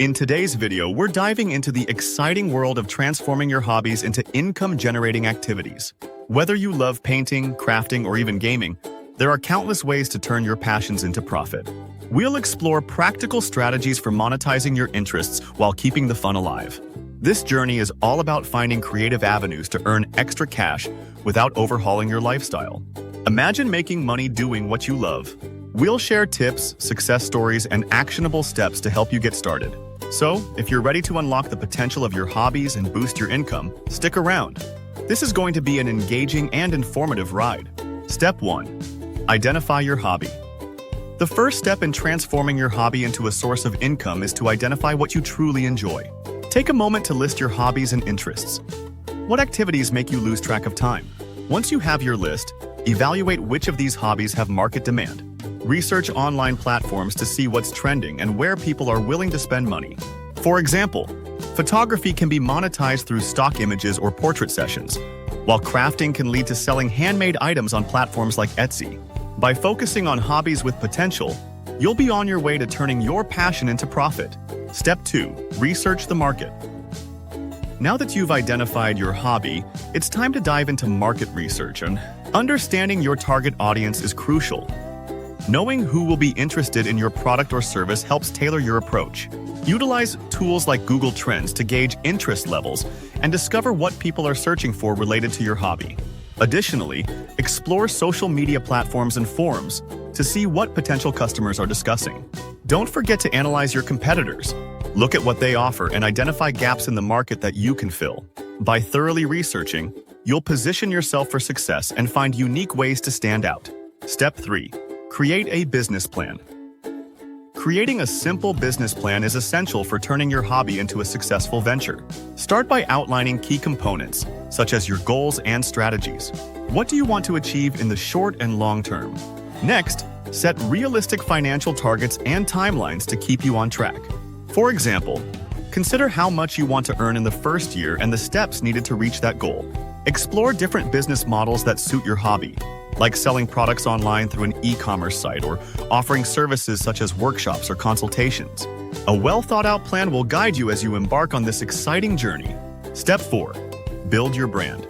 In today's video, we're diving into the exciting world of transforming your hobbies into income-generating activities. Whether you love painting, crafting, or even gaming, there are countless ways to turn your passions into profit. We'll explore practical strategies for monetizing your interests while keeping the fun alive. This journey is all about finding creative avenues to earn extra cash without overhauling your lifestyle. Imagine making money doing what you love. We'll share tips, success stories, and actionable steps to help you get started. So, if you're ready to unlock the potential of your hobbies and boost your income, stick around. This is going to be an engaging and informative ride. Step 1. Identify your hobby. The first step in transforming your hobby into a source of income is to identify what you truly enjoy. Take a moment to list your hobbies and interests. What activities make you lose track of time? Once you have your list, evaluate which of these hobbies have market demand. Research online platforms to see what's trending and where people are willing to spend money. For example, photography can be monetized through stock images or portrait sessions, while crafting can lead to selling handmade items on platforms like Etsy. By focusing on hobbies with potential, you'll be on your way to turning your passion into profit. Step 2. Research the market. Now that you've identified your hobby, it's time to dive into market research, and understanding your target audience is crucial. Knowing who will be interested in your product or service helps tailor your approach. Utilize tools like Google Trends to gauge interest levels and discover what people are searching for related to your hobby. Additionally, explore social media platforms and forums to see what potential customers are discussing. Don't forget to analyze your competitors. Look at what they offer and identify gaps in the market that you can fill. By thoroughly researching, you'll position yourself for success and find unique ways to stand out. Step 3. Create a business plan. Creating a simple business plan is essential for turning your hobby into a successful venture. Start by outlining key components, such as your goals and strategies. What do you want to achieve in the short and long term? Next, set realistic financial targets and timelines to keep you on track. For example, consider how much you want to earn in the first year and the steps needed to reach that goal. Explore different business models that suit your hobby, like selling products online through an e-commerce site or offering services such as workshops or consultations. A well-thought-out plan will guide you as you embark on this exciting journey. Step 4. Build your brand.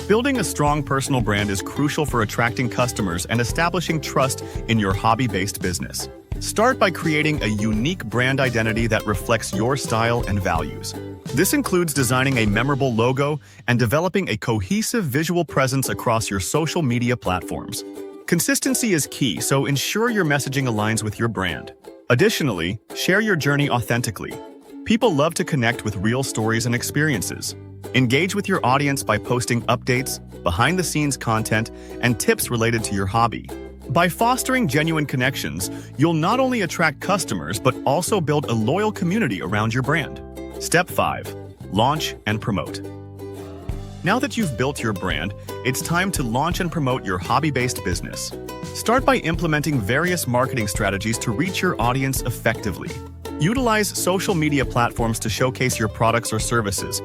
Building a strong personal brand is crucial for attracting customers and establishing trust in your hobby-based business. Start by creating a unique brand identity that reflects your style and values. This includes designing a memorable logo and developing a cohesive visual presence across your social media platforms. Consistency is key, so ensure your messaging aligns with your brand. Additionally, share your journey authentically. People love to connect with real stories and experiences. Engage with your audience by posting updates, behind-the-scenes content, and tips related to your hobby. By fostering genuine connections, you'll not only attract customers but also build a loyal community around your brand. Step 5. Launch and promote. Now that you've built your brand, it's time to launch and promote your hobby-based business. Start by implementing various marketing strategies to reach your audience effectively. Utilize social media platforms to showcase your products or services.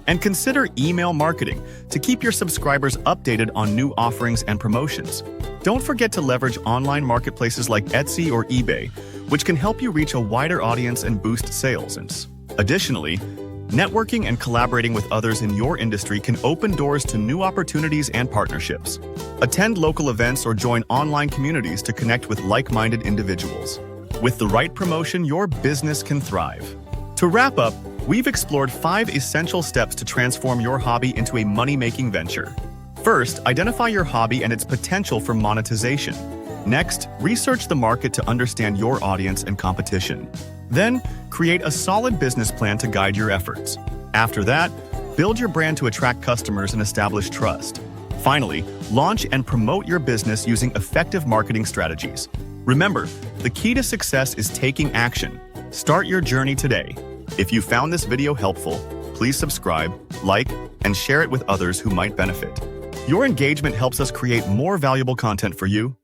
And consider email marketing to keep your subscribers updated on new offerings and promotions. Don't forget to leverage online marketplaces like Etsy or eBay, which can help you reach a wider audience and boost sales. Additionally, networking and collaborating with others in your industry can open doors to new opportunities and partnerships. Attend local events or join online communities to connect with like-minded individuals. With the right promotion, your business can thrive. To wrap up, we've explored 5 essential steps to transform your hobby into a money-making venture. First, identify your hobby and its potential for monetization. Next, research the market to understand your audience and competition. Then, create a solid business plan to guide your efforts. After that, build your brand to attract customers and establish trust. Finally, launch and promote your business using effective marketing strategies. Remember, the key to success is taking action. Start your journey today. If you found this video helpful, please subscribe, like, and share it with others who might benefit. Your engagement helps us create more valuable content for you.